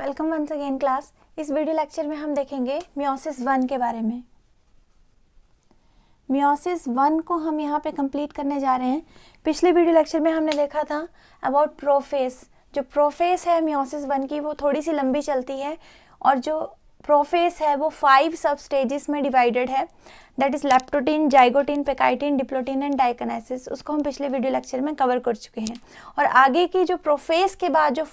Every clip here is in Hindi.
Welcome once again class. इस वीडियो लेक्चर में हम देखेंगे मियोसिस 1 के बारे में। मियोसिस 1 को हम यहाँ पे कंप्लीट करने जा रहे हैं। पिछले वीडियो लेक्चर में हमने देखा था अबाउट प्रोफेस। जो प्रोफेस है मियोसिस 1 की वो थोड़ी सी लंबी चलती है और जो प्रोफेस है वो 5 सब स्टेजेस में डिवाइडेड है, that is leptotene, zygotene, pachytene, diplotene and diakinesis. उसको हम पिछले वीडियो लेक्चर में कवर कर चुके हैं। और आगे की जो प्रोफेस के बाद जो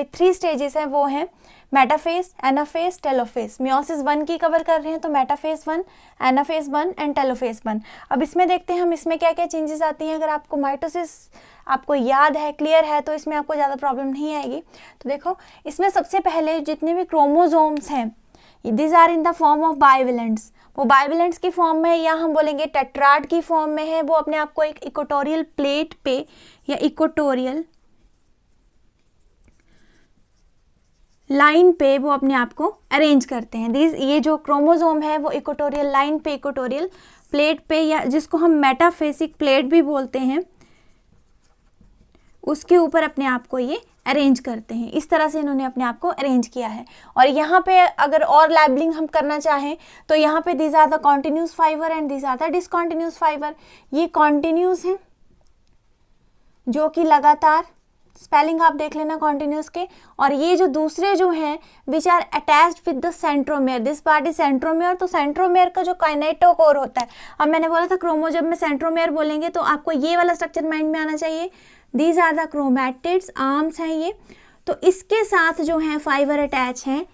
3 स्टेजेस हैं वो हैं मेटाफेस, एनाफेस, टेलोफेस। मियोसिस 1 की कवर कर रहे हैं तो मेटाफेस 1, एनाफेस 1 एंड टेलोफेस 1। अब इसमें देखते हैं हम इसमें क्या क्या चेंजेस आती हैं। अगर आपको माइटोसिस आपको याद है, क्लियर है, तो इसमें आपको ज़्यादा प्रॉब्लम नहीं आएगी। तो देखो इसमें सबसे पहले जितने भी क्रोमोजोम्स हैं this are in the form of bivalents. वो बाइवेलेंट्स की फॉर्म में या हम बोलेंगे टेट्राड की फॉर्म में है। वो अपने आप को एक इक्वेटोरियल प्लेट पे या इक्वेटोरियल लाइन पे वो अपने आप को अरेंज करते हैं। ये जो क्रोमोसोम है वो इक्वेटोरियल लाइन पे, इक्वेटोरियल प्लेट पे, या जिसको हम मेटाफेसिक प्लेट भी बोलते हैं, उसके ऊपर अपने आप को ये अरेंज करते हैं। इस तरह से इन्होंने अपने आप को अरेंज किया है। और यहाँ पे अगर और लेबलिंग हम करना चाहें तो यहाँ पे these are the continuous fibre and these are the discontinuous fibre. ये कॉन्टिन्यूस हैं जो कि लगातार, स्पेलिंग आप देख लेना कॉन्टिन्यूस के। और ये जो दूसरे जो हैं which are attached with the centromere, this part is centromere. तो सेंट्रोमेयर का जो काइनेटोकोर होता है, अब मैंने बोला था क्रोमोजोम में सेंट्रोमेयर बोलेंगे तो आपको ये वाला स्ट्रक्चर माइंड में आना चाहिए। These are the chromatids, arms हैं ये। तो इसके साथ जो है फाइबर अटैच हैं,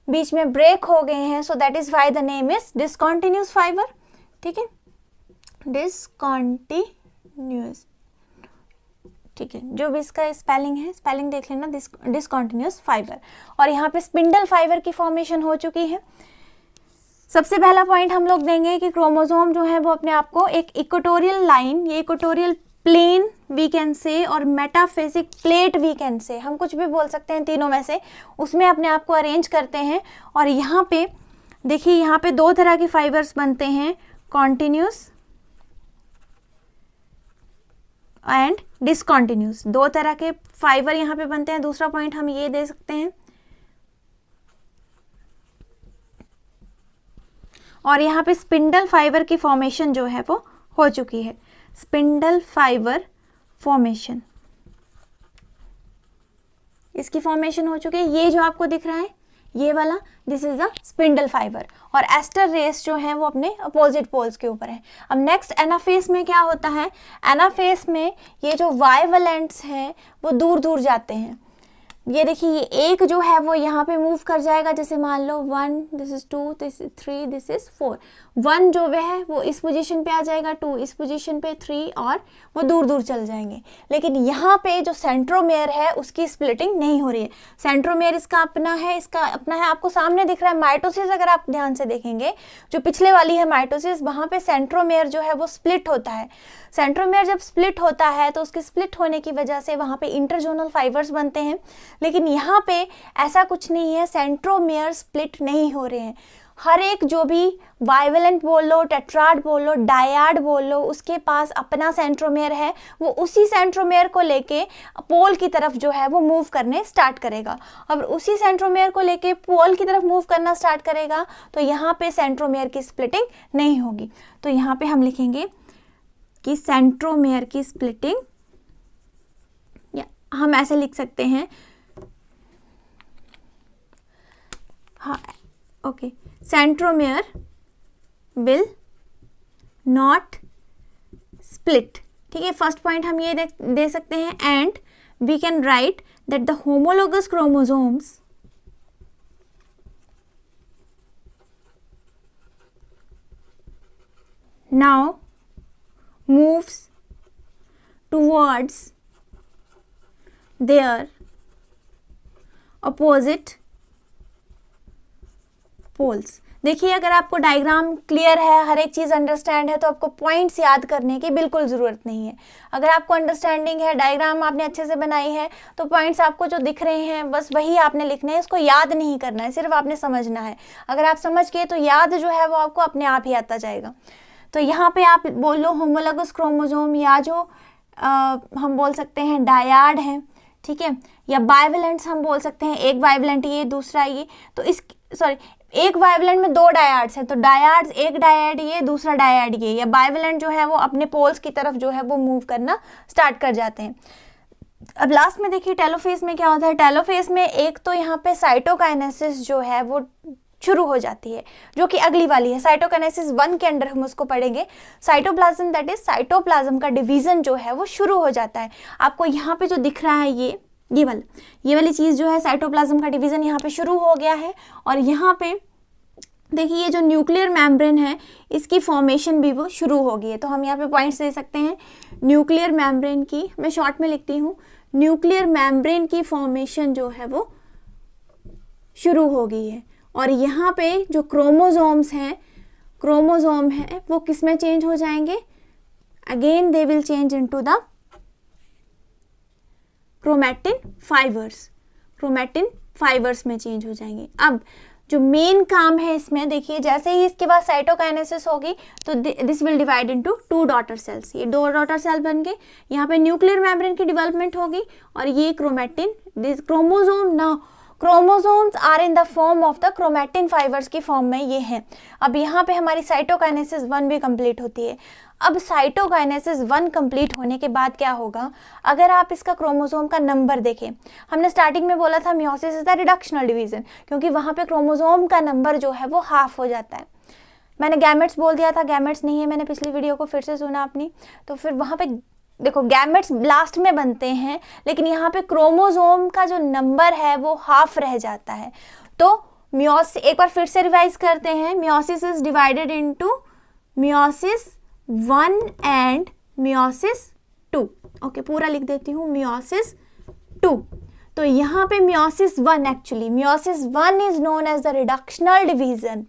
बीच में ब्रेक हो गए हैं, so that is why the name is discontinuous fibre. ठीक है, डिसकॉन्टिन्यूस, ठीक है, जो भी इसका स्पेलिंग है, स्पेलिंग देख लेना, डिसकॉन्टिन्यूस फाइबर। और यहाँ पे स्पिंडल फाइबर की फॉर्मेशन हो चुकी है। सबसे पहला पॉइंट हम लोग देंगे कि क्रोमोसोम जो है वो अपने आप को एक इक्वेटोरियल लाइन, ये equatorial plane we can say और मेटाफेसिक प्लेट वी कैन से, हम कुछ भी बोल सकते हैं तीनों में से, उसमें अपने आप को अरेंज करते हैं। और यहाँ पे देखिए, यहाँ पे 2 तरह के फाइबर्स बनते हैं, कॉन्टिन्यूस एंड डिसकॉन्टिन्यूस। 2 तरह के फाइबर यहाँ पे बनते हैं। दूसरा पॉइंट हम ये दे सकते हैं, और यहाँ पे स्पिंडल फाइबर की फॉर्मेशन जो है वो हो चुकी है। स्पिंडल फाइबर फॉर्मेशन, इसकी फॉर्मेशन हो चुकी है। ये जो आपको दिख रहा है ये वाला, this is the spindle fibre. और एस्टर रेस जो है वो अपने अपोजिट पोल्स के ऊपर है। अब नेक्स्ट एनाफेस में क्या होता है, एनाफेस में ये जो वाइवेलेंट्स हैं वो दूर दूर जाते हैं। ये देखिए, ये एक जो है वो यहाँ पे मूव कर जाएगा, जैसे मान लो 1, this is 2, this is 3, this is 4। 1 जो वह है वो इस पोजीशन पे आ जाएगा, 2 इस पोजीशन पे, 3, और वो दूर दूर चल जाएंगे। लेकिन यहाँ पे जो सेंट्रोमेयर है उसकी स्प्लिटिंग नहीं हो रही है। सेंट्रोमेयर इसका अपना है, इसका अपना है, आपको सामने दिख रहा है। माइटोसिस अगर आप ध्यान से देखेंगे, जो पिछले वाली है माइटोसिस, वहाँ पे सेंट्रोमेयर जो है वो स्प्लिट होता है। सेंट्रोमेयर जब स्प्लिट होता है तो उसके स्प्लिट होने की वजह से वहाँ पे इंटरजोनल फाइबर्स बनते हैं। लेकिन यहाँ पे ऐसा कुछ नहीं है, सेंट्रोमेयर स्प्लिट नहीं हो रहे हैं। हर एक जो भी बाइवेलेंट बोल लो, टेट्राड बोल लो, डायाड बोल लो, उसके पास अपना सेंट्रोमेयर है। वो उसी सेंट्रोमेयर को लेके पोल की तरफ जो है वो मूव करने स्टार्ट करेगा। अब उसी सेंट्रोमेयर को लेके पोल की तरफ मूव करना स्टार्ट करेगा तो यहाँ पे सेंट्रोमेयर की स्प्लिटिंग नहीं होगी। तो यहाँ पे हम लिखेंगे कि सेंट्रोमेयर की स्प्लिटिंग, या हम ऐसे लिख सकते हैं, हाँ okay, centromere will not split. ठीक है, फर्स्ट पॉइंट हम ये दे सकते हैं। And we can write that the homologous chromosomes now moves towards their opposite poles। देखिए, अगर आपको डायग्राम क्लियर है, हर एक चीज़ अंडरस्टैंड है, तो आपको पॉइंट्स याद करने की बिल्कुल ज़रूरत नहीं है। अगर आपको अंडरस्टैंडिंग है, डायग्राम आपने अच्छे से बनाई है, तो पॉइंट्स आपको जो दिख रहे हैं बस वही आपने लिखना है, इसको याद नहीं करना है, सिर्फ आपने समझना है। अगर आप समझ गए तो याद जो है वो आपको अपने आप ही आता जाएगा। तो यहाँ पे आप बोलो होमोलोगस क्रोमोसोम, या जो हम बोल सकते हैं डायाड हैं, ठीक है, या बाइवेलेंट्स हम बोल सकते हैं, एक बाइवेलेंट ये दूसरा ये, तो इस सॉरी एक बाइवेलेंट में दो डायाड्स हैं, तो डायाड्स, एक डायड ये दूसरा डायड ये, या बाइवेलेंट जो है वो अपने पोल्स की तरफ जो है वो मूव करना स्टार्ट कर जाते हैं। अब लास्ट में देखिए टेलोफेज में क्या होता है। टेलोफेज में एक तो यहाँ पे साइटोकाइनेसिस जो है वो शुरू हो जाती है, जो कि अगली वाली है। साइटोकाइनेसिस 1 के अंडर हम उसको पढ़ेंगे। साइटोप्लाज्म, दैट इज साइटोप्लाज्म का डिवीजन जो है वो शुरू हो जाता है। आपको यहाँ पे जो दिख रहा है ये वाली चीज़ जो है, साइटोप्लाज्म का डिवीजन यहाँ पे शुरू हो गया है। और यहाँ पे देखिए ये जो न्यूक्लियर मेम्ब्रेन है इसकी फॉर्मेशन भी वो शुरू हो गई है। तो हम यहाँ पे पॉइंट्स दे सकते हैं न्यूक्लियर मेम्ब्रेन की, मैं शॉर्ट में लिखती हूँ, न्यूक्लियर मेम्ब्रेन की फॉर्मेशन जो है वो शुरू हो गई है। और यहाँ पे जो क्रोमोसोम है वो किस में चेंज हो जाएंगे, again they will change into the chromatin fibres में चेंज हो जाएंगे। अब जो मेन काम है इसमें देखिए, जैसे ही इसके बाद साइटोकाइनेसिस होगी तो this will divide into 2 daughter sales, ये 2 डॉटर सेल बन गए। यहाँ पे न्यूक्लियर मेम्ब्रेन की डेवलपमेंट होगी और ये chromatin, this chromosome, now chromosomes are in the form of the chromatin fibres की फॉर्म में ये हैं। अब यहाँ पे हमारी साइटोकाइनेसिस 1 भी कंप्लीट होती है। अब साइटोकाइनेसिस 1 कंप्लीट होने के बाद क्या होगा, अगर आप इसका क्रोमोसोम का नंबर देखें, हमने स्टार्टिंग में बोला था meiosis is the reductional division, क्योंकि वहाँ पे क्रोमोसोम का नंबर जो है वो हाफ हो जाता है। मैंने गैमेट्स बोल दिया था, गैमेट्स नहीं है, मैंने पिछली वीडियो को फिर से सुना अपनी, तो फिर वहाँ पे देखो गैमेट्स लास्ट में बनते हैं, लेकिन यहाँ पे क्रोमोसोम का जो नंबर है वो हाफ रह जाता है। तो मियोसिस, एक बार फिर से रिवाइज करते हैं, meiosis is divided into meiosis 1 and meiosis 2। Okay, पूरा लिख देती हूँ, मियोसिस 2। तो यहाँ पे meiosis 1, actually meiosis 1 is known as the reductional division.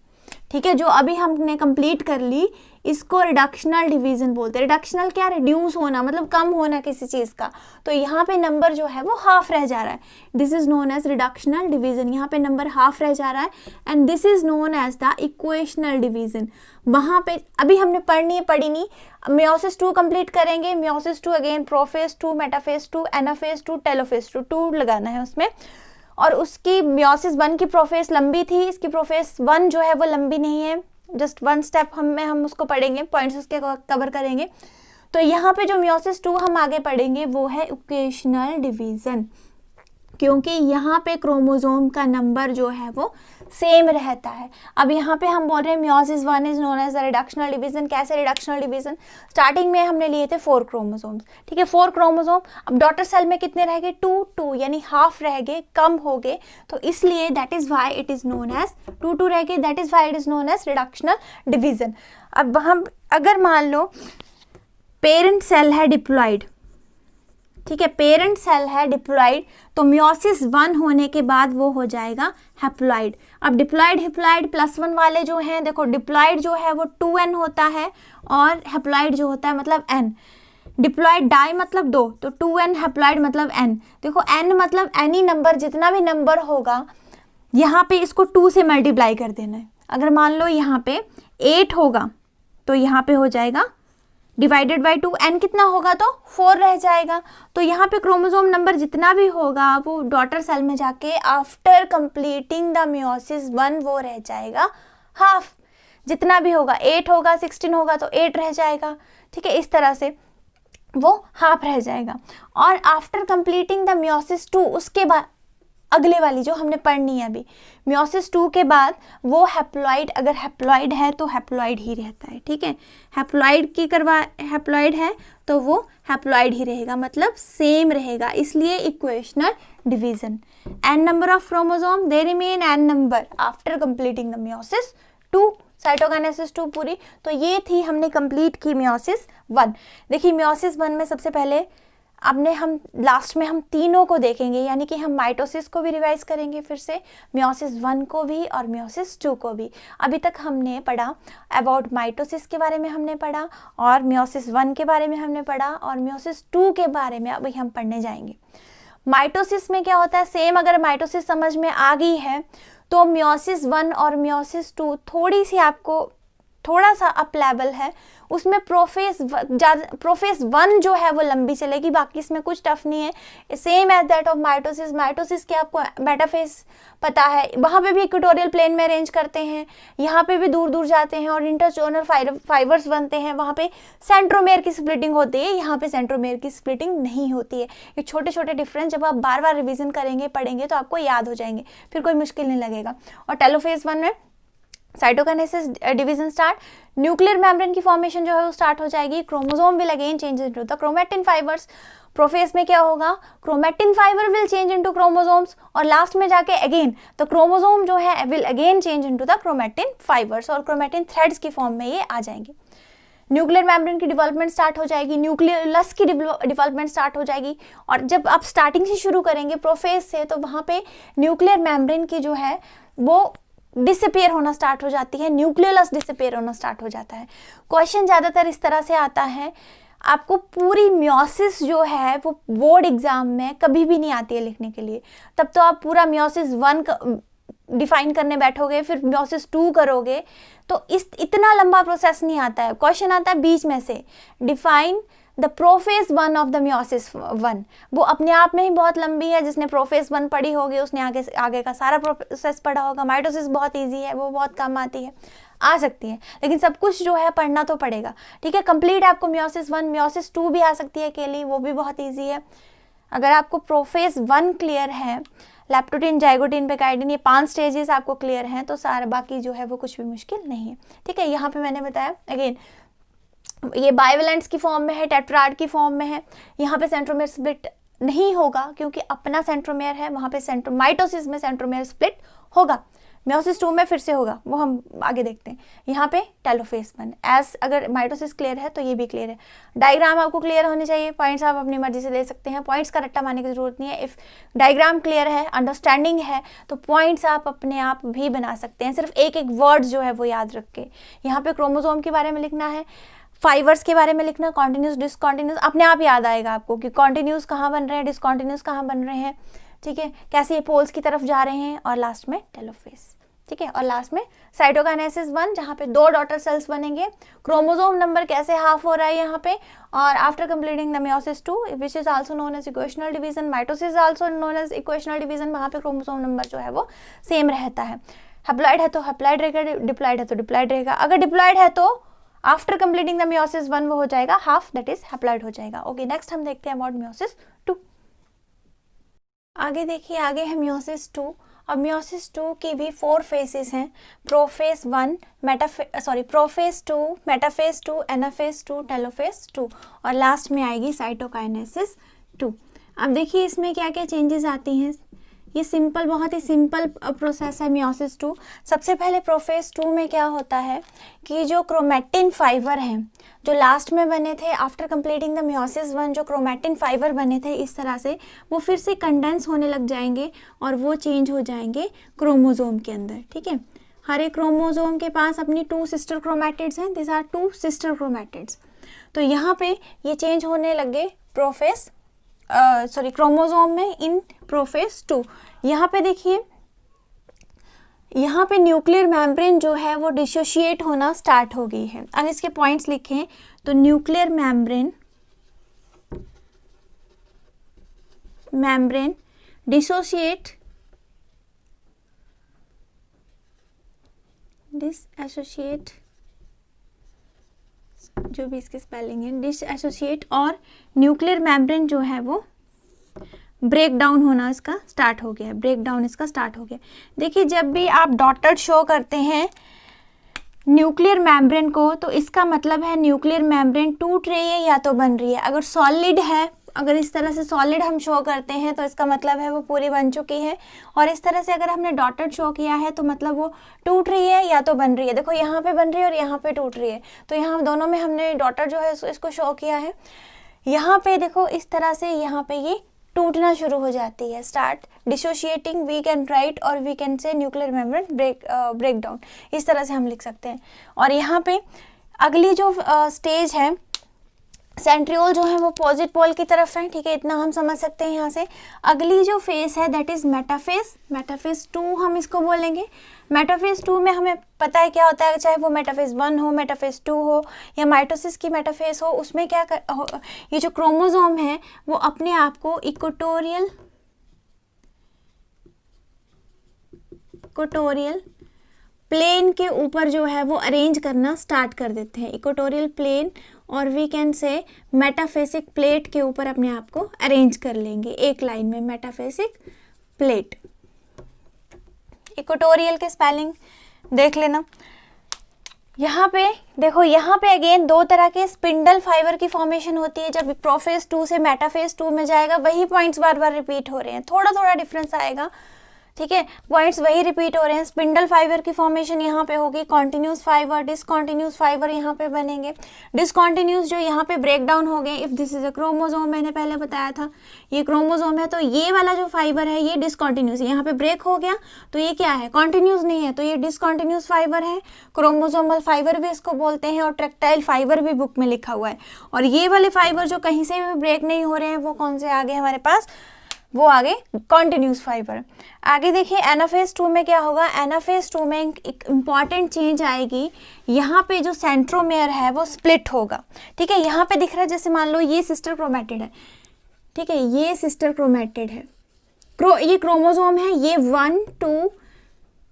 ठीक है, जो अभी हमने कंप्लीट कर ली इसको रिडक्शनल डिवीजन बोलते हैं। रिडक्शनल क्या, रिड्यूस होना, मतलब कम होना किसी चीज़ का। तो यहाँ पे नंबर जो है वो हाफ रह जा रहा है, this is known as reductional division. यहाँ पे नंबर हाफ रह जा रहा है and this is known as the equational division. वहाँ पे अभी हमने पढ़ी नहीं, मियोसिस 2 कंप्लीट करेंगे। Meiosis 2 again prophase 2, metaphase 2, anaphase 2, telophase 2 लगाना है उसमें। और उसकी मियोसिस 1 की प्रोफेज लंबी थी, इसकी प्रोफेज 1 जो है वो लंबी नहीं है, जस्ट 1 स्टेप हम उसको पढ़ेंगे, पॉइंट्स उसके कवर करेंगे। तो यहाँ पे जो मियोसिस 2 हम आगे पढ़ेंगे वो है इक्वेशनल डिवीजन, क्योंकि यहाँ पे क्रोमोसोम का नंबर जो है वो सेम रहता है। अब यहाँ पे हम बोल रहे हैं meiosis 1 is known as the reductional division. कैसे रिडक्शनल डिवीजन, स्टार्टिंग में हमने लिए थे 4 क्रोमोसोम्स, ठीक है, 4 क्रोमोसोम। अब डॉटर सेल में कितने रह गए, 2 यानी हाफ रह गए, कम हो गए, तो इसलिए that is why it is known as 2 रह गए, that is why it is known as reductional division. अब हम अगर मान लो पेरेंट सेल है डिप्लॉइड, ठीक है, पेरेंट सेल है डिप्लॉइड, तो मियोसिस 1 होने के बाद वो हो जाएगा हैप्लॉइड। अब डिप्लॉइड हैप्लॉइड +1 वाले जो हैं, देखो डिप्लॉइड जो है वो 2n होता है और हैप्लॉइड जो होता है मतलब n। डिप्लॉइड डाई मतलब 2, तो 2n, हैप्लॉइड मतलब n। देखो n मतलब एनी नंबर, जितना भी नंबर होगा यहाँ पे इसको 2 से मल्टीप्लाई कर देना है। अगर मान लो यहाँ पे 8 होगा तो यहाँ पे हो जाएगा डिवाइडेड बाई 2, n कितना होगा तो 4 रह जाएगा। तो यहाँ पे क्रोमोसोम नंबर जितना भी होगा वो डॉटर सेल में जाके आफ्टर कंप्लीटिंग द मियोसिस 1 वो रह जाएगा हाफ। जितना भी होगा, 8 होगा, 16 होगा तो 8 रह जाएगा, ठीक है, इस तरह से वो हाफ रह जाएगा। और आफ्टर कंप्लीटिंग द मियोसिस 2, उसके बाद अगले वाली जो हमने पढ़नी है अभी, मियोसिस 2 के बाद वो हैप्लॉइड, अगर हैप्लॉइड है तो हैप्लॉइड ही रहता है, ठीक है, हैप्लॉइड है तो वो हैप्लॉइड ही रहेगा, मतलब सेम रहेगा, इसलिए equational division. N number of chromosome, they remain n number after completing the meiosis 2, cytokinesis 2 पूरी। तो ये थी, हमने कंप्लीट की मियोसिस 1। देखिए मियोसिस 1 में सबसे पहले हम लास्ट में हम तीनों को देखेंगे, यानी कि हम माइटोसिस को भी रिवाइज करेंगे फिर से, मियोसिस 1 को भी और मियोसिस 2 को भी। अभी तक हमने पढ़ा अबाउट माइटोसिस के बारे में हमने पढ़ा, और मियोसिस 1 के बारे में हमने पढ़ा, और मियोसिस 2 के बारे में अभी हम पढ़ने जाएंगे। माइटोसिस में क्या होता है, सेम अगर माइटोसिस समझ में आ गई है तो मियोसिस 1 और मियोसिस 2 थोड़ी सी आपको थोड़ा सा अप लेवल है, उसमें प्रोफेस 1 जो है वो लंबी चलेगी, बाकी इसमें कुछ टफ नहीं है। Same as that of mitosis. Mitosis के आपको मेटाफेस पता है, वहाँ पे भी इक्वेटोरियल प्लेन में अरेंज करते हैं, यहाँ पे भी दूर दूर जाते हैं और इंटरजोनल फाइबर्स बनते हैं, वहाँ पे सेंट्रोमेयर की स्प्लिटिंग होती है, यहाँ पे सेंट्रोमेयर की स्प्लिटिंग नहीं होती है। ये छोटे छोटे डिफरेंस जब आप बार बार रिविजन करेंगे पढ़ेंगे तो आपको याद हो जाएंगे, फिर कोई मुश्किल नहीं लगेगा। और टेलोफेज 1 में cytokinesis division start, nuclear membrane की फॉर्मेशन जो है वो स्टार्ट हो जाएगी, chromosome will again change into the chromatin fibres. Prophase में क्या होगा, chromatin fibre will change into chromosomes, और लास्ट में जाके अगेन तो क्रोमोसोम जो है will again change into the chromatin fibres, और क्रोमैटिन थ्रेड्स की फॉर्म में ये आ जाएंगे। न्यूक्लियर मेम्ब्रेन की डेवलपमेंट स्टार्ट हो जाएगी, न्यूक्लियस की डेवलपमेंट स्टार्ट हो जाएगी। और जब आप स्टार्टिंग से शुरू करेंगे प्रोफेज से, तो वहाँ पे न्यूक्लियर मेम्ब्रेन की जो है वो डिसअपियर होना स्टार्ट हो जाती है, न्यूक्लियस डिसअपियर होना स्टार्ट हो जाता है। क्वेश्चन ज़्यादातर इस तरह से आता है, आपको पूरी मियोसिस जो है वो बोर्ड एग्जाम में कभी भी नहीं आती है लिखने के लिए, तब तो आप पूरा मियोसिस 1 डिफाइन करने बैठोगे, फिर मियोसिस 2 करोगे, तो इतना लंबा प्रोसेस नहीं आता है। क्वेश्चन आता है बीच में से, define the prophase 1 of the meiosis 1, वो अपने आप में ही बहुत लंबी है। जिसने प्रोफेज 1 पढ़ी होगी उसने आगे का सारा प्रोसेस पढ़ा होगा। माइटोसिस बहुत ईजी है, वो बहुत कम आती है, आ सकती है, लेकिन सब कुछ जो है पढ़ना तो पड़ेगा, ठीक है। कंप्लीट आपको मियोसिस 1, मियोसिस 2 भी आ सकती है अकेली, वो भी बहुत ईजी है। अगर आपको प्रोफेज 1 क्लियर है, लैप्टोटिन, जाइगोटिन, पेकाइडिन, ये 5 स्टेजेस आपको क्लियर हैं, तो सारा बाकी जो है वो कुछ भी मुश्किल नहीं है, ठीक है। यहाँ पे मैंने बताया अगेन, ये बाइवेलेंट्स की फॉर्म में है, टेट्राड की फॉर्म में है। यहाँ पे सेंट्रोमेयर स्प्लिट नहीं होगा क्योंकि अपना सेंट्रोमेयर है, वहाँ पे माइटोसिस में सेंट्रोमेयर स्प्लिट होगा, मियोसिस 2 में फिर से होगा, वो हम आगे देखते हैं। यहाँ पे टेलोफेज 1 एज, अगर माइटोसिस क्लियर है तो ये भी क्लियर है। डायग्राम आपको क्लियर होने चाहिए, पॉइंट्स आप अपनी मर्जी से दे सकते हैं, पॉइंट्स का रट्टा मारने की जरूरत नहीं है। इफ डायग्राम क्लियर है, अंडरस्टैंडिंग है, तो पॉइंट्स आप अपने आप भी बना सकते हैं, सिर्फ एक एक वर्ड जो है वो याद रख के। यहाँ पे क्रोमोसोम के बारे में लिखना है, फाइबर्स के बारे में लिखना, कॉन्टिन्यूस, डिसकॉन्टिन्यूस, अपने आप याद आएगा आपको कि कॉन्टिन्यूस कहाँ बन रहे हैं, डिसकॉन्टिन्यूस कहाँ बन रहे हैं, ठीक है, कैसे ये पोल्स की तरफ जा रहे हैं, और लास्ट में टेलोफेज, ठीक है। और लास्ट में साइटोकाइनेसिस 1, जहाँ पे 2 डॉटर सेल्स बनेंगे, क्रोमोसोम नंबर कैसे हाफ हो रहा है यहाँ पे, और after completing the meiosis 2 which is also known as equational division, mitosis also known as equational division, वहाँ पे क्रोमोसोम नंबर जो है वो सेम रहता है। हैप्लॉइड है तो हैप्लॉइड रहेगा, डिप्लॉइड है तो डिप्लॉइड रहेगा। अगर डिप्लॉइड है तो आफ्टर कंप्लीटिंग द मियोसिस 1 वो हो जाएगा हाफ, दैट इज हैप्लॉइड हो जाएगा। ओके, नेक्स्ट हम देखते हैं अबाउट मियोसिस 2। आगे देखिए, आगे है मियोसिस 2। अब मियोसिस 2 की भी 4 फेजेस हैं, prophase 1, prophase 2, metaphase 2, anaphase 2, telophase 2, और लास्ट में आएगी साइटोकाइनेसिस 2। अब देखिए इसमें क्या क्या चेंजेस आती हैं। ये सिंपल, बहुत ही सिंपल प्रोसेस है मियोसिस 2। सबसे पहले प्रोफेज 2 में क्या होता है कि जो क्रोमैटिन फाइबर हैं जो लास्ट में बने थे आफ्टर कंप्लीटिंग द मियोसिस 1, जो क्रोमैटिन फाइबर बने थे इस तरह से, वो फिर से कंडेंस होने लग जाएंगे और वो चेंज हो जाएंगे क्रोमोसोम के अंदर, ठीक है। हर एक क्रोमोसोम के पास अपनी 2 सिस्टर क्रोमैटिड्स हैं, दिस आर 2 सिस्टर क्रोमैटिड्स। तो यहाँ पे ये चेंज होने लगे क्रोमोसोम में इन प्रोफेज 2। यहाँ पे देखिए, यहाँ पे न्यूक्लियर मेम्ब्रेन जो है वो डिसोशिएट होना स्टार्ट हो गई है। अगर इसके पॉइंट्स लिखें तो न्यूक्लियर मेम्ब्रेन डिसोशिएट, जो भी इसके स्पेलिंग है, डिसएसोसिएट, और न्यूक्लियर मेम्ब्रेन जो है वो ब्रेक डाउन होना इसका स्टार्ट हो गया, ब्रेकडाउन इसका स्टार्ट हो गया। देखिए जब भी आप डॉटेड शो करते हैं न्यूक्लियर मेम्ब्रेन को, तो इसका मतलब है न्यूक्लियर मेम्ब्रेन टूट रही है या तो बन रही है। अगर सॉलिड है, अगर इस तरह से सॉलिड हम शो करते हैं तो इसका मतलब है वो पूरी बन चुकी है, और इस तरह से अगर हमने डॉटेड शो किया है तो मतलब वो टूट रही है या तो बन रही है। देखो यहाँ पे बन रही है और यहाँ पे टूट रही है, तो यहाँ दोनों में हमने डॉटेड जो है इसको शो किया है। यहाँ पे देखो इस तरह से यहाँ पे ये टूटना शुरू हो जाती है, start dissociating, we can write और we can say nuclear membrane break down, इस तरह से हम लिख सकते हैं। और यहाँ पे अगली जो स्टेज है सेंट्रियोल जो है वो अपोजिट पोल की तरफ है, ठीक है, इतना हम समझ सकते हैं यहाँ से। अगली जो फेस है दैट इज मेटाफेस, मेटाफेस 2 हम इसको बोलेंगे। मेटाफेस 2 में हमें पता है क्या होता है, चाहे वो मेटाफेस 1 हो, मेटाफेस 2 हो या माइटोसिस की मेटाफेस हो, उसमें क्या ये जो क्रोमोसोम है वो अपने आप को इक्वेटोरियल प्लेन के ऊपर जो है वो अरेंज करना स्टार्ट कर देते हैं। इक्वेटोरियल प्लेन और वी कैन से मेटाफेसिक प्लेट के ऊपर अपने आप को अरेंज कर लेंगे एक लाइन में, मेटाफेसिक प्लेट। इक्वेटोरियल के स्पेलिंग देख लेना। यहाँ पे देखो, यहाँ पे अगेन दो तरह के स्पिंडल फाइबर की फॉर्मेशन होती है। जब प्रोफेस 2 से मेटाफेस 2 में जाएगा वही पॉइंट्स बार बार रिपीट हो रहे हैं, थोड़ा थोड़ा डिफरेंस आएगा, ठीक है, पॉइंट्स वही रिपीट हो रहे हैं। स्पिंडल फाइबर की फॉर्मेशन यहाँ पे होगी, कॉन्टिन्यूस फाइबर, डिसकॉन्टिन्यूस फाइबर यहाँ पे बनेंगे। डिसकॉन्टिन्यूस जो यहाँ पे ब्रेक डाउन हो गए, if this is a chromosome, मैंने पहले बताया था ये क्रोमोसोम है, तो ये वाला जो फाइबर है ये डिसकॉन्टिन्यूस, यहाँ पे ब्रेक हो गया तो ये क्या है, कॉन्टिन्यूस नहीं है, तो ये डिसकॉन्टिन्यूस फाइबर है। क्रोमोसोमल फाइबर भी इसको बोलते हैं और ट्रैक्टाइल फाइबर भी बुक में लिखा हुआ है। और ये वाले फाइबर जो कहीं से भी ब्रेक नहीं हो रहे हैं वो कौन से आगे हमारे पास, वो आगे कॉन्टिन्यूस फाइबर। आगे देखिए एनाफेज 2 में क्या होगा, एनाफेज 2 में एक इम्पॉर्टेंट चेंज आएगी, यहाँ पे जो सेंट्रोमेयर है वो स्प्लिट होगा, ठीक है। यहाँ पे दिख रहा है जैसे मान लो ये सिस्टर क्रोमैटिड है, ठीक है, ये सिस्टर क्रोमैटिड है, ये क्रोमोसोम है, ये 1 2,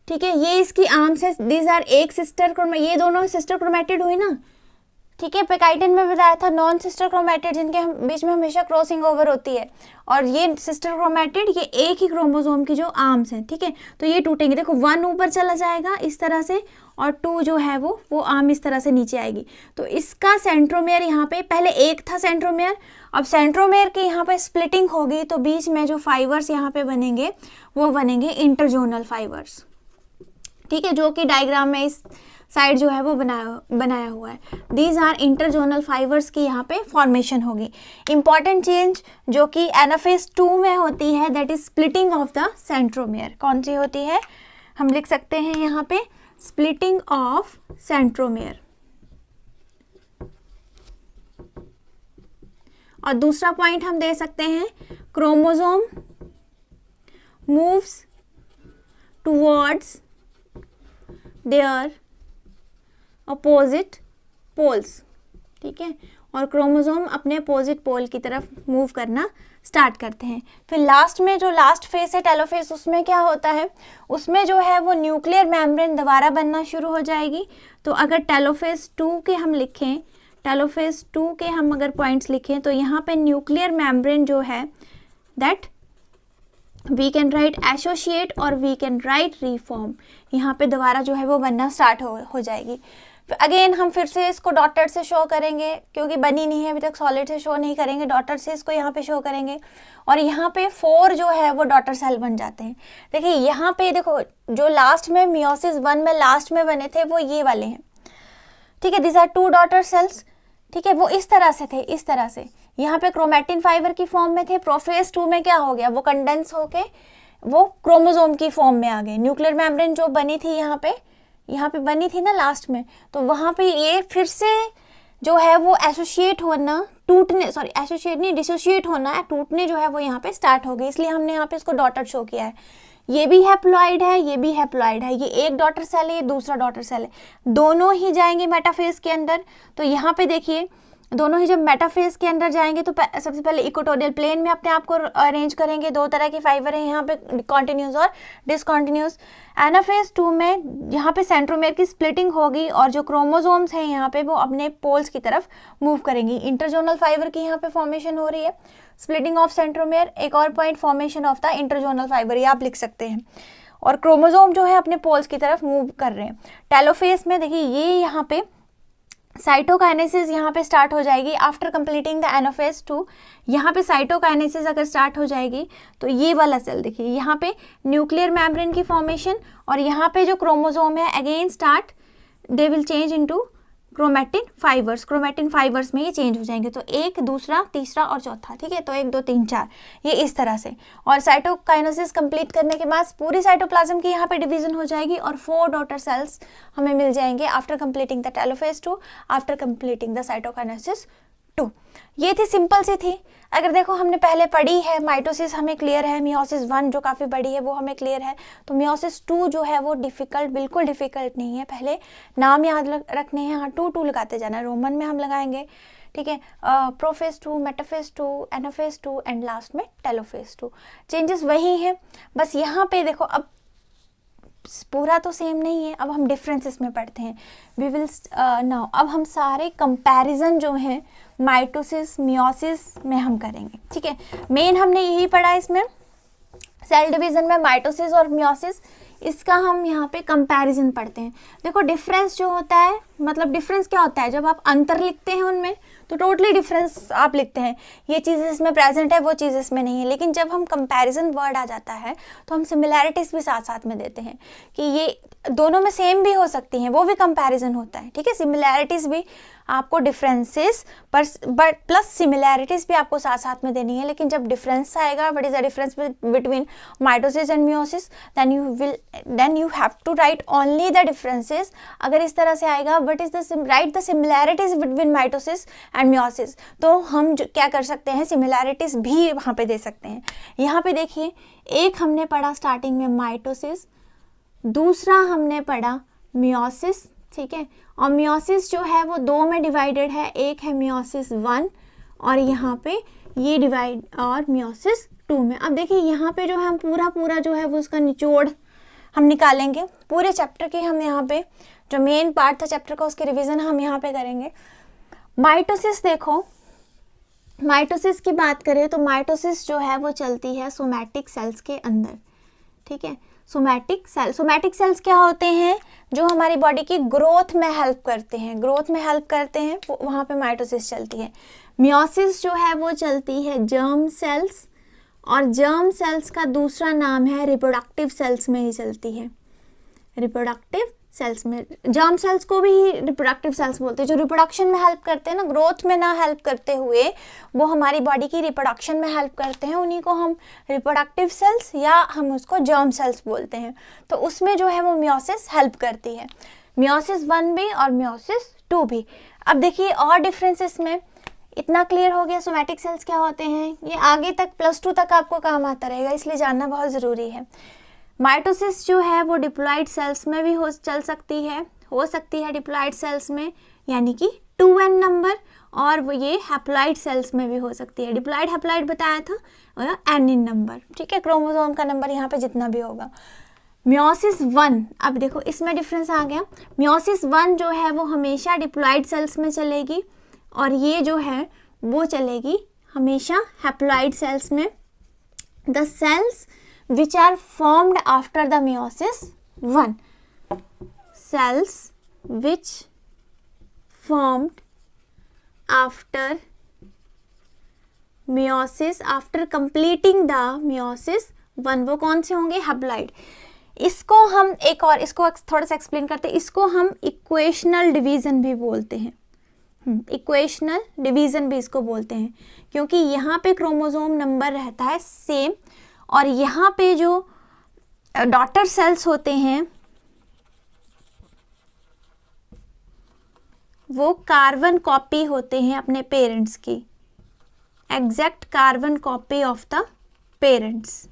ठीक है, ये इसकी आर्म्स है, दीज आर एक सिस्टर ये दोनों सिस्टर क्रोमैटिड हुई ना, ठीक है। पेकाइटिन में बताया था नॉन सिस्टर क्रोमैटिड जिनके बीच में हमेशा क्रॉसिंग ओवर होती है, और ये सिस्टर क्रोमैटिड ये एक ही क्रोमोसोम की जो आर्म्स हैं, ठीक है, तो ये टूटेंगे। देखो 1 ऊपर चला जाएगा इस तरह से और 2 जो है वो आर्म इस तरह से नीचे आएगी, तो इसका सेंट्रोमेयर यहाँ पे पहले एक था सेंट्रोमेयर, अब सेंट्रोमेयर की यहाँ पे स्प्लिटिंग होगी तो बीच में जो फाइबर्स यहाँ पे बनेंगे वो बनेंगे इंटरजोनल फाइबर्स, ठीक है, जो कि डायग्राम में इस साइड जो है वो बनाया हुआ है। दीज आर इंटरजोनल फाइबर्स की यहाँ पे फॉर्मेशन होगी। इंपॉर्टेंट चेंज जो कि एनाफेज 2 में होती है that is splitting of the centromere, कौन सी होती है, हम लिख सकते हैं यहाँ पे स्प्लिटिंग ऑफ सेंट्रोमेयर। और दूसरा पॉइंट हम दे सकते हैं, chromosome moves towards their opposite poles, ठीक है, और क्रोमोसोम अपने अपोजिट पोल की तरफ मूव करना स्टार्ट करते हैं। फिर लास्ट में जो लास्ट फेस है टेलोफेज, उसमें क्या होता है, उसमें जो है वो न्यूक्लियर मेम्ब्रेन दोबारा बनना शुरू हो जाएगी। तो अगर टेलोफेज 2 के हम लिखें, टेलोफेज 2 के हम अगर पॉइंट्स लिखें तो यहाँ पे न्यूक्लियर मेम्ब्रेन जो है that we can write associate और वी कैन राइट रीफॉर्म, यहाँ पे दोबारा जो है वो बनना स्टार्ट हो जाएगी। अगेन हम फिर से इसको डॉटर से शो करेंगे क्योंकि बनी नहीं है अभी तक, सॉलिड से शो नहीं करेंगे, डॉटर से इसको यहाँ पे शो करेंगे और यहाँ पे 4 जो है वो डॉटर सेल बन जाते हैं। देखिए यहाँ पे देखो जो लास्ट में मियोसिस 1 में लास्ट में बने थे वो ये वाले हैं, ठीक है, दिस आर 2 डॉटर सेल्स, ठीक है, वो इस तरह से थे, इस तरह से यहाँ पे क्रोमैटिन फाइबर की फॉर्म में थे। प्रोफेज 2 में क्या हो गया, वो कंडेंस होके वो क्रोमोसोम की फॉर्म में आ गए। न्यूक्लियर मेम्ब्रेन जो बनी थी यहाँ पे बनी थी ना लास्ट में, तो वहाँ पे ये फिर से जो है वो एसोसिएट होना, टूटने, सॉरी एसोसिएट नहीं, डिसोसिएट होना, टूटने जो है वो यहाँ पे स्टार्ट हो गई, इसलिए हमने यहाँ पे इसको डॉटर शो किया है। ये भी हैप्लॉइड है, ये भी हैप्लॉइड है, ये एक डॉटर सेल है, ये दूसरा डॉटर सेल है, दोनों ही जाएंगे मेटाफेज के अंदर। तो यहाँ पे देखिए दोनों ही जब मेटाफेज के अंदर जाएंगे तो सबसे पहले इक्वेटोरियल प्लेन में अपने आप को अरेंज करेंगे। 2 तरह के फाइबर हैं यहाँ पे, कॉन्टिन्यूस और डिसकॉन्टिन्यूस। एनाफेज 2 में यहाँ पे सेंट्रोमेयर की स्प्लिटिंग होगी और जो क्रोमोसोम्स हैं यहाँ पे वो अपने पोल्स की तरफ मूव करेंगी। इंटरजोनल फाइबर की यहाँ पे फॉर्मेशन हो रही है, स्प्लिटिंग ऑफ सेंट्रोमेयर। एक और point, formation of the interzonal fibre, ये आप लिख सकते हैं। और क्रोमोसोम जो है अपने पोल्स की तरफ मूव कर रहे हैं। टेलोफेज में देखिए ये यहाँ पे साइटोकाइनेसिस यहाँ पे स्टार्ट हो जाएगी आफ्टर कंप्लीटिंग द एनाफेज 2। यहाँ पे साइटोकाइनेसिस अगर स्टार्ट हो जाएगी तो ये वाला सेल देखिए यहाँ पे न्यूक्लियर मेम्ब्रेन की फॉर्मेशन, और यहाँ पे जो क्रोमोसोम है again start they will change into chromatin fibres. Chromatin fibres में ये चेंज हो जाएंगे, तो 1 दूसरा तीसरा और चौथा, ठीक है, तो 1 2 3 4 ये इस तरह से। और साइटोकाइनेसिस कंप्लीट करने के बाद पूरी साइटोप्लाज्म की यहाँ पे डिवीजन हो जाएगी और 4 डॉटर सेल्स हमें मिल जाएंगे after completing the telophase 2, after completing the cytokinesis 2। ये थी सिंपल सी थी। अगर देखो हमने पहले पढ़ी है, माइटोसिस हमें क्लियर है, मियोसिस 1 जो काफ़ी बड़ी है वो हमें क्लियर है, तो मियोसिस 2 जो है वो डिफ़िकल्ट, बिल्कुल डिफ़िकल्ट नहीं है। पहले नाम याद रखने हैं, हाँ 2 लगाते जाना, रोमन में हम लगाएंगे, ठीक है। Prophase 2, metaphase 2, anaphase 2 and last में टेलोफेज 2। चेंजेस वही हैं, बस यहाँ पे देखो अब पूरा तो सेम नहीं है, अब हम डिफरेंसेस में पढ़ते हैं। वी विल नाउ, अब हम सारे कंपैरिजन जो हैं माइटोसिस मियोसिस में हम करेंगे, ठीक है। मेन हमने यही पढ़ा इसमें, सेल डिवीजन में माइटोसिस और मियोसिस, इसका हम यहाँ पे कंपैरिजन पढ़ते हैं। देखो डिफरेंस जो होता है, मतलब डिफरेंस क्या होता है, जब आप अंतर लिखते हैं उनमें तो टोटली डिफरेंस आप लिखते हैं, ये चीज़ इसमें प्रेजेंट है वो चीज़ इसमें नहीं है। लेकिन जब हम कंपैरिजन वर्ड आ जाता है तो हम सिमिलैरिटीज़ भी साथ साथ में देते हैं कि ये दोनों में सेम भी हो सकती हैं, वो भी कंपैरिजन होता है, ठीक है। सिमिलैरिटीज़ भी आपको डिफरेंसेस पर बट प्लस सिमिलैरिटीज़ भी आपको साथ साथ में देनी है। लेकिन जब डिफरेंस आएगा, what is the difference between mitosis and meiosis, then you have to write only the differences. अगर इस तरह से आएगा what is the write the similarities between mitosis and meiosis, तो हम क्या कर सकते हैं, सिमिलैरिटीज़ भी वहाँ पे दे सकते हैं। यहाँ पे देखिए, एक हमने पढ़ा स्टार्टिंग में माइटोसिस, दूसरा हमने पढ़ा मियोसिस, ठीक है। और मियोसिस जो है वो 2 में डिवाइडेड है, एक है मियोसिस 1 और यहाँ पे ये डिवाइड और मियोसिस 2 में। अब देखिए यहाँ पे जो है हम पूरा जो है वो उसका निचोड़ हम निकालेंगे पूरे चैप्टर की। हम यहाँ पे जो मेन पार्ट था चैप्टर का उसकी रिवीजन हम यहाँ पे करेंगे। माइटोसिस, देखो माइटोसिस की बात करें तो माइटोसिस जो है वो चलती है सोमैटिक सेल्स के अंदर, ठीक है। सोमैटिक सेल्स क्या होते हैं, जो हमारी बॉडी की ग्रोथ में हेल्प करते हैं, वहाँ पे माइटोसिस चलती है। मियोसिस जो है वो चलती है जर्म सेल्स, और जर्म सेल्स का दूसरा नाम है रिप्रोडक्टिव सेल्स में ही चलती है, रिप्रोडक्टिव सेल्स में। जर्म सेल्स को भी रिप्रोडक्टिव सेल्स बोलते हैं, जो रिप्रोडक्शन में हेल्प करते हैं ना, ग्रोथ में ना हेल्प करते हुए वो हमारी बॉडी की रिप्रोडक्शन में हेल्प करते हैं, उन्हीं को हम रिप्रोडक्टिव सेल्स या हम उसको जर्म सेल्स बोलते हैं। तो उसमें जो है वो मियोसिस हेल्प करती है, मियोसिस 1 भी और मियोसिस 2 भी। अब देखिए और डिफरेंसेस में इतना क्लियर हो गया सोमैटिक सेल्स क्या होते हैं, ये आगे तक +2 तक आपको काम आता रहेगा, इसलिए जानना बहुत ज़रूरी है। माइटोसिस जो है वो डिप्लॉइड सेल्स में भी हो सकती है डिप्लॉइड सेल्स में, यानी कि 2n नंबर, और वो ये हैप्लॉइड सेल्स में भी हो सकती है। डिप्लॉइड हैप्लॉइड बताया था, और n इन नंबर, ठीक है, क्रोमोसोम का नंबर यहाँ पे जितना भी होगा। मियोसिस 1, अब देखो इसमें डिफरेंस आ गया। मियोसिस 1 जो है वो हमेशा डिप्लॉइड सेल्स में चलेगी, और ये जो है वो चलेगी हमेशा हैप्लॉइड सेल्स में। The cells which are formed after the meiosis 1, cells which formed after meiosis, after completing the meiosis 1, वो कौन से होंगे, हैप्लॉइड। इसको हम इसको थोड़ा सा एक्सप्लेन करते हैं, इसको हम इक्वेशनल डिवीजन भी बोलते हैं, इक्वेशनल डिवीजन भी इसको बोलते हैं, क्योंकि यहाँ पे क्रोमोसोम नंबर रहता है सेम, और यहाँ पे जो डॉटर सेल्स होते हैं वो कार्बन कॉपी होते हैं अपने पेरेंट्स की, exact carbon copy of the parents.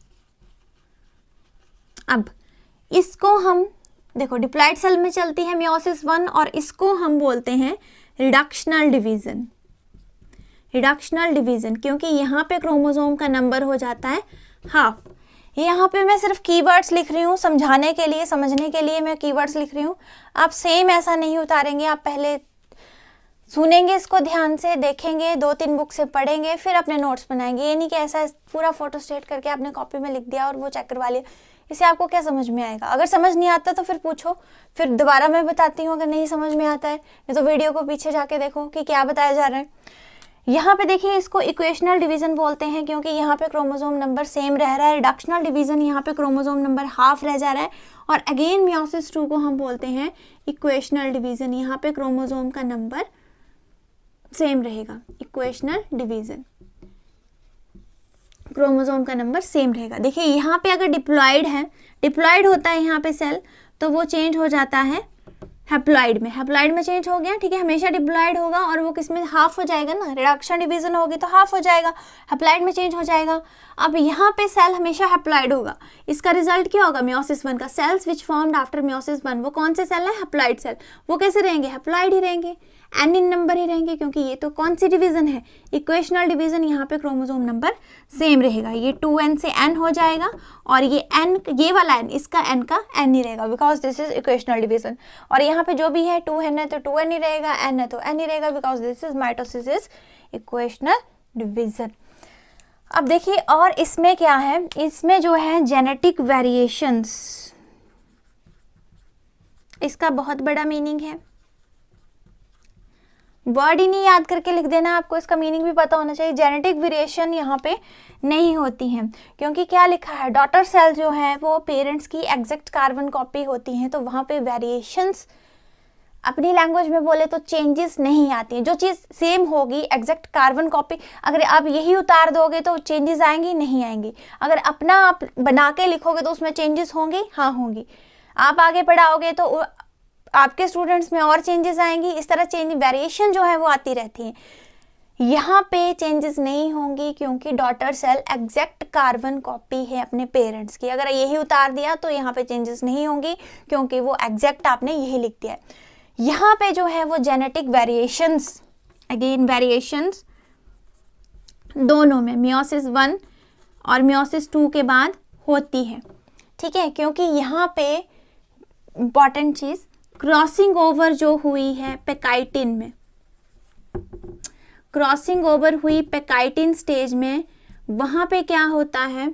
अब इसको हम देखो डिप्लॉइड सेल में चलती है मियोसिस 1, और इसको हम बोलते हैं रिडक्शनल डिवीजन। रिडक्शनल डिवीजन क्योंकि यहाँ पे क्रोमोसोम का नंबर हो जाता है हाफ। यहाँ पे मैं सिर्फ कीवर्ड्स लिख रही हूँ समझाने के लिए, समझने के लिए मैं कीवर्ड्स लिख रही हूँ। आप सेम ऐसा नहीं उतारेंगे, आप पहले सुनेंगे, इसको ध्यान से देखेंगे, 2-3 बुक से पढ़ेंगे, फिर अपने नोट्स बनाएंगे। ये नहीं कि ऐसा पूरा फोटो स्टेट करके आपने कॉपी में लिख दिया और वो चेक करवा लिया, इससे आपको क्या समझ में आएगा। अगर समझ नहीं आता तो फिर पूछो, फिर दोबारा मैं बताती हूँ। अगर नहीं समझ में आता है तो वीडियो को पीछे जाके देखो कि क्या बताया जा रहा है। यहाँ पे देखिए इसको इक्वेशनल डिवीजन बोलते हैं क्योंकि यहाँ पे क्रोमोसोम नंबर सेम रह रहा है। रिडक्शनल डिवीजन यहाँ पे क्रोमोसोम नंबर हाफ रह जा रहा है। और अगेन मियोसिस 2 को हम बोलते हैं इक्वेशनल डिवीजन, यहाँ पे क्रोमोसोम का नंबर सेम रहेगा। इक्वेशनल डिवीजन, क्रोमोसोम का नंबर सेम रहेगा। देखिए यहाँ पे अगर डिप्लॉइड है, डिप्लॉइड होता है यहाँ पे सेल, तो वो चेंज हो जाता है हैप्लॉइड में चेंज हो गया, ठीक है, हमेशा डिप्लॉइड होगा और वो किस में हाफ हो जाएगा ना, रिडक्शन डिवीजन होगी तो हाफ हो जाएगा, हैप्लॉइड में चेंज हो जाएगा। अब यहाँ पे सेल हमेशा हैप्लॉइड होगा, इसका रिजल्ट क्या होगा, मियोसिस 1 का। Cells which formed after meiosis 1, वो कौन से सेल है, हैप्लॉइड सेल, वो कैसे रहेंगे, हैप्लॉइड ही रहेंगे, एन इन नंबर ही रहेंगे, क्योंकि ये तो कौन सी डिवीजन है, इक्वेशनल डिवीजन, यहाँ पे क्रोमोसोम नंबर सेम रहेगा, ये 2n से n हो जाएगा और ये n, ये वाला n, इसका n का n ही रहेगा, because this is equational division. और यहाँ पे जो भी है 2n है तो 2n ही रहेगा, n है तो n ही रहेगा, because this is mitosis is equational division. अब देखिए और इसमें क्या है, इसमें जो है जेनेटिक वेरिएशंस, इसका बहुत बड़ा मीनिंग है। वर्ड ही नहीं याद करके लिख देना, आपको इसका मीनिंग भी पता होना चाहिए। जेनेटिक वेरिएशन यहाँ पे नहीं होती हैं, क्योंकि क्या लिखा है, डॉटर सेल जो है वो पेरेंट्स की एग्जैक्ट कार्बन कॉपी होती हैं, तो वहाँ पे वेरिएशंस अपनी लैंग्वेज में बोले तो चेंजेस नहीं आती हैं। जो चीज़ सेम होगी एग्जैक्ट कार्बन कॉपी, अगर आप यही उतार दोगे तो चेंजेस आएंगी, नहीं आएंगी। अगर अपना आप बना के लिखोगे तो उसमें चेंजेस होंगी, हाँ होंगी। आप आगे पढ़ाओगे तो आपके स्टूडेंट्स में और चेंजेस आएंगी, इस तरह चेंज वेरिएशन जो है वो आती रहती है। यहाँ पे चेंजेस नहीं होंगी क्योंकि daughter cell exact carbon copy है अपने पेरेंट्स की। अगर यही उतार दिया तो यहाँ पे चेंजेस नहीं होंगी क्योंकि वो एग्जैक्ट आपने यही लिख दिया है। यहाँ पे जो है वो जेनेटिक वेरिएशंस, अगेन वेरिएशंस दोनों में, मियोसिस 1 और मियोसिस 2 के बाद होती है, ठीक है, क्योंकि यहाँ पे इम्पॉर्टेंट चीज़ क्रॉसिंग ओवर जो हुई है पेकाइटिन में, क्रॉसिंग ओवर हुई पेकाइटिन स्टेज में, वहाँ पे क्या होता है,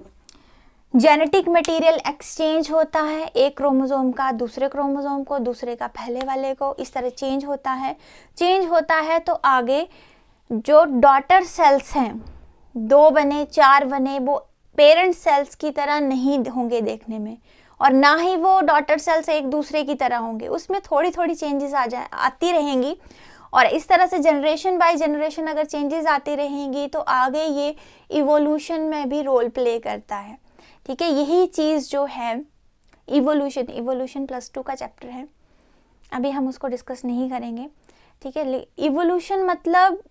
जेनेटिक मटेरियल एक्सचेंज होता है, एक क्रोमोसोम का दूसरे क्रोमोसोम को, दूसरे का पहले वाले को, इस तरह चेंज होता है तो आगे जो डॉटर सेल्स हैं 2 बने 4 बने, वो पेरेंट सेल्स की तरह नहीं होंगे देखने में, और ना ही वो डॉटर सेल्स एक दूसरे की तरह होंगे, उसमें थोड़ी थोड़ी चेंजेस आती रहेंगी। और इस तरह से जनरेशन बाय जनरेशन अगर चेंजेस आती रहेंगी तो आगे ये इवोल्यूशन में भी रोल प्ले करता है, ठीक है। यही चीज़ जो है इवोल्यूशन +2 का चैप्टर है, अभी हम उसको डिस्कस नहीं करेंगे, ठीक है। इवोल्यूशन मतलब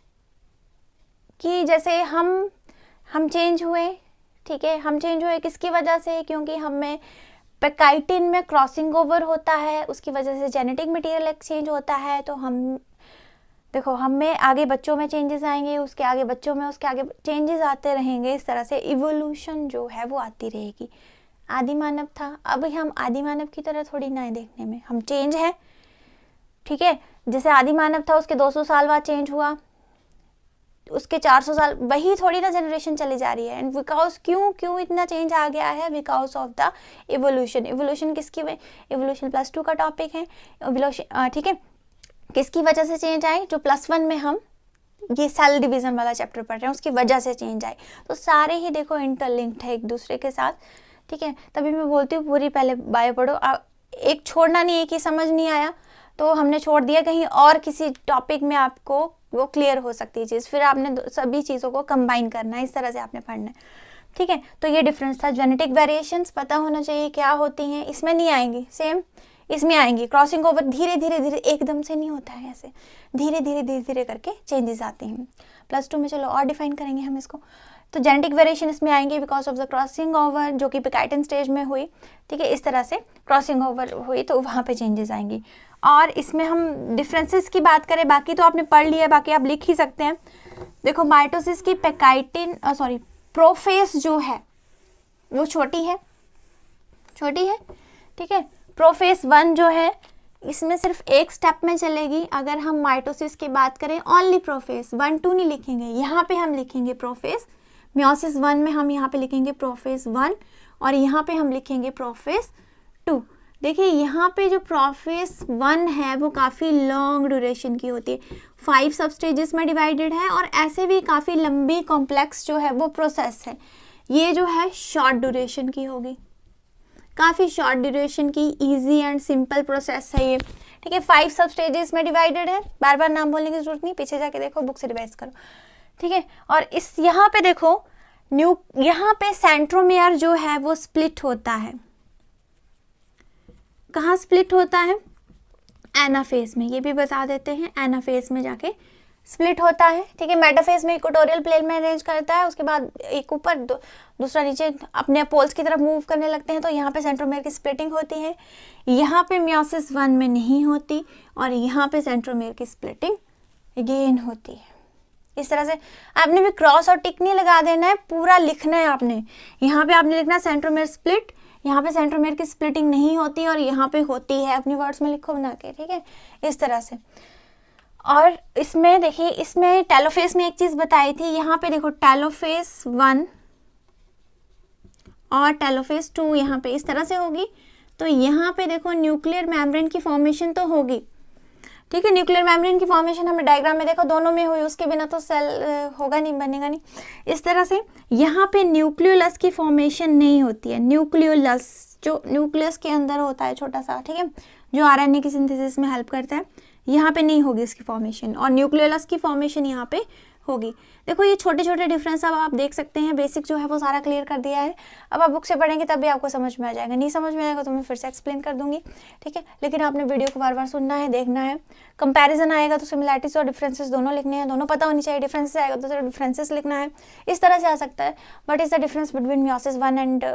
कि जैसे हम चेंज हुए, ठीक है, हम चेंज हुए किसकी वजह से, क्योंकि हमें पेकाइटिन में क्रॉसिंग ओवर होता है, उसकी वजह से जेनेटिक मटेरियल एक्सचेंज होता है, तो हम देखो हमें आगे बच्चों में चेंजेस आएंगे, उसके आगे बच्चों में, उसके आगे चेंजेस आते रहेंगे, इस तरह से इवोल्यूशन जो है वो आती रहेगी। आदि मानव था, अब हम आदि मानव की तरह थोड़ी ना है देखने में, हम चेंज है, ठीक है। जैसे आदि मानव था उसके 200 साल बाद चेंज हुआ, उसके 400 साल, वही थोड़ी ना जनरेशन चली जा रही है। एंड बिकॉज क्यों इतना चेंज आ गया है, because of the evolution. Evolution किसकी, इवोल्यूशन +2 का टॉपिक है, इवोल्यूशन, ठीक है, किसकी वजह से चेंज आई, जो +1 में हम ये सेल डिवीजन वाला चैप्टर पढ़ रहे हैं उसकी वजह से चेंज आई। तो सारे ही देखो इंटरलिंक्ड है एक दूसरे के साथ, ठीक है। तभी मैं बोलती हूँ पूरी पहले बायो पढ़ो, एक छोड़ना नहीं है कि समझ नहीं आया तो हमने छोड़ दिया, कहीं और किसी टॉपिक में आपको वो क्लियर हो सकती है चीज़, फिर आपने सभी चीज़ों को कंबाइन करना है, इस तरह से आपने पढ़ना है, ठीक है। तो ये डिफरेंस था। जेनेटिक वेरिएशंस पता होना चाहिए क्या होती हैं, इसमें नहीं आएंगी, सेम इसमें आएंगी। क्रॉसिंग ओवर धीरे धीरे एकदम से नहीं होता है, ऐसे धीरे धीरे करके चेंजेस आते हैं। +2 में चलो और डिफाइन करेंगे हम इसको। तो जेनेटिक वेरिएशन इसमें आएंगे because of the crossing over जो कि पेकाइटिन स्टेज में हुई, ठीक है, इस तरह से क्रॉसिंग ओवर हुई तो वहाँ पे चेंजेस आएंगी। और इसमें हम डिफरेंसेस की बात करें, बाकी तो आपने पढ़ लिया, बाकी आप लिख ही सकते हैं। देखो माइटोसिस की प्रोफेस जो है वो छोटी है, ठीक है। प्रोफेस 1 जो है इसमें सिर्फ एक स्टेप में चलेगी। अगर हम माइटोसिस की बात करें ओनली प्रोफेस 1 2 नहीं लिखेंगे, यहाँ पे हम लिखेंगे प्रोफेस। मियोसिस 1 में हम यहाँ पे लिखेंगे प्रोफेस 1 और यहाँ पे हम लिखेंगे प्रोफेस 2। देखिए यहाँ पे जो प्रोफेस 1 है वो काफ़ी लॉन्ग ड्यूरेशन की होती है, 5 सब स्टेजेस में डिवाइडेड है और ऐसे भी काफ़ी लंबी कॉम्प्लेक्स जो है वो प्रोसेस है। ये जो है शॉर्ट ड्यूरेशन की होगी, काफ़ी शॉर्ट ड्यूरेशन की इजी एंड सिंपल प्रोसेस है ये, ठीक है। 5 सब स्टेजेस में डिवाइडेड है, बार बार नाम बोलने की जरूरत नहीं, पीछे जाके देखो, बुक से रिवाइज करो, ठीक है। और इस यहाँ पे देखो यहाँ पे सेंट्रोमेयर जो है वो स्प्लिट होता है। कहाँ स्प्लिट होता है, एनाफेज में, ये भी बता देते हैं, एनाफेज में जाके स्प्लिट होता है, ठीक है। मेटाफेज में इक्वेटोरियल प्लेन में अरेंज करता है, उसके बाद एक ऊपर दूसरा नीचे अपने पोल्स की तरफ मूव करने लगते हैं, तो यहाँ पे सेंट्रोमेयर की स्प्लिटिंग होती है। यहाँ पे मियोसिस 1 में नहीं होती और यहाँ पे सेंट्रोमेयर की स्प्लिटिंग अगेन होती है। इस तरह से आपने भी क्रॉस और टिक नहीं लगा देना है, पूरा लिखना है आपने। यहाँ पे आपने लिखना सेंट्रोमेयर स्प्लिट, यहाँ पे सेंट्रोमेयर की स्प्लिटिंग नहीं होती और यहाँ पे होती है, अपनी वर्ड्स में लिखो बना के, ठीक है, इस तरह से। और इसमें देखिए, इसमें टेलोफेज में एक चीज़ बताई थी, यहाँ पे देखो टेलोफेज 1 और टेलोफेज 2 यहाँ पे इस तरह से होगी, तो यहाँ पे देखो न्यूक्लियर मेम्ब्रेन की फॉर्मेशन तो होगी, ठीक है। न्यूक्लियर मेम्ब्रेन की फॉर्मेशन हमें डायग्राम में देखो दोनों में हुई, उसके बिना तो सेल होगा नहीं, बनेगा नहीं। इस तरह से यहाँ पे न्यूक्लियोलस की फॉर्मेशन नहीं होती है। न्यूक्लियोलस जो न्यूक्लियस के अंदर होता है छोटा सा, ठीक है, जो आरएनए की सिंथेसिस में हेल्प करता है, यहाँ पे नहीं होगी इसकी फॉर्मेशन, और न्यूक्लियोलस की फॉर्मेशन यहाँ पे होगी। देखो ये छोटे छोटे डिफरेंस अब आप देख सकते हैं, बेसिक जो है वो सारा क्लियर कर दिया है। अब आप बुक से पढ़ेंगे तब भी आपको समझ में आ जाएगा, नहीं समझ में आएगा तो मैं फिर से एक्सप्लेन कर दूंगी, ठीक है। लेकिन आपने वीडियो को बार बार सुनना है, देखना है। कंपैरिजन आएगा तो सिमिलैरिटीज और डिफरेंसेस दोनों लिखने हैं, दोनों पता होनी चाहिए। डिफरेंसेस आएगा तो सिर्फ डिफरेंसेस लिखना है, इस तरह से आ सकता है। But is the difference between meiosis 1 and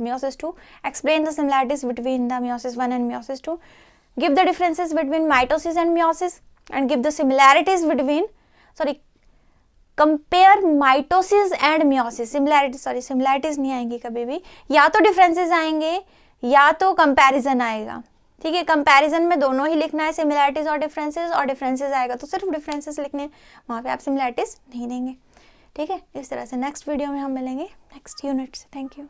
meiosis 2, explain the similarities between the meiosis 1 and meiosis 2, give the differences between mitosis and meiosis and give the similarities between, compare mitosis and meiosis। similarities नहीं आएंगी कभी भी, या तो differences आएंगे या तो comparison आएगा, ठीक है। कंपैरिजन में दोनों ही लिखना है, सिमिलैरिटीज और डिफरेंसेस आएगा तो सिर्फ डिफरेंसेस लिखने हैं, वहाँ पे आप सिमिलैरिटीज नहीं देंगे, ठीक है। इस तरह से नेक्स्ट वीडियो में हम मिलेंगे नेक्स्ट यूनिट से। Thank you.